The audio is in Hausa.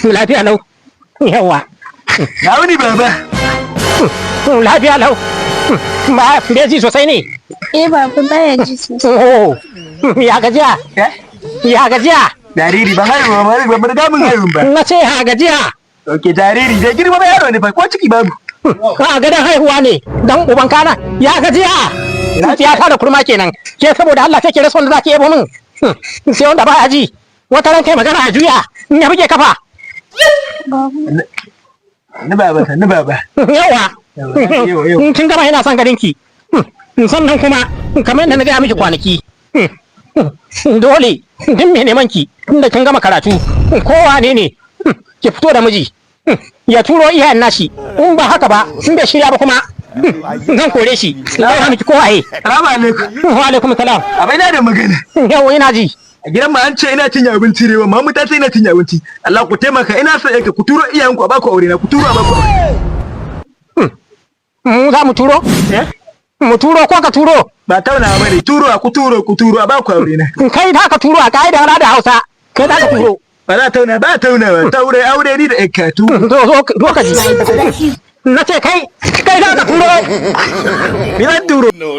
Lafiya lau. Yawa. Na wuni baba. Lafiya lau. Ba bai ji sosai ne. Baba baya ji sosai. Oh. Ya gajiya. Ya gajiya. Jariri ban haihu ba, ba da mun haihu ba. Na ce ya gajiya. Oke jariri dai girma ba yaro ne fa ko ciki babu. Ka ga dan haihuwa ne dan uban kana. Ya gajiya. Ya fara kurma kenan. Ke saboda Allah take rasa wanda zaki yebo min. Sai wanda ba ya ji. Wata ran kai magana a juya. In ya buge kafa. Ni baba, ni baba. Yawa. Kin gama yana son ganin ki. Sannan kuma kamar yadda na gaya miki kwanaki. Dole din me neman ki tunda kin gama karatu. Kowa ne ki fito da miji. Ya turo iyayen nashi. In ba haka ba, in bai shirya ba kuma zan kore shi. Zan miki kowa ye. Salamu alaikum. Wa alaikum salam. Abai na da magana. Yawa ina ji. A gidan ma an ce ina cin abinci rewa, mamu ta ce ina cin abinci. Allah ku taimaka ina son yanka ku turo iyayenku a baku aure na, ku turo a baku aure. Mu za mu turo? Mu turo ko ka turo? Ba tauna ba ne, turo a ku turo a baku aure na. Kai da ka turo a ka'idar da Hausa. Kai da ka turo. Ba za tauna ba, taure aure ni da ekkatu. Zo ka ji. Na ce kai da ka turo. Ni zan turo. No.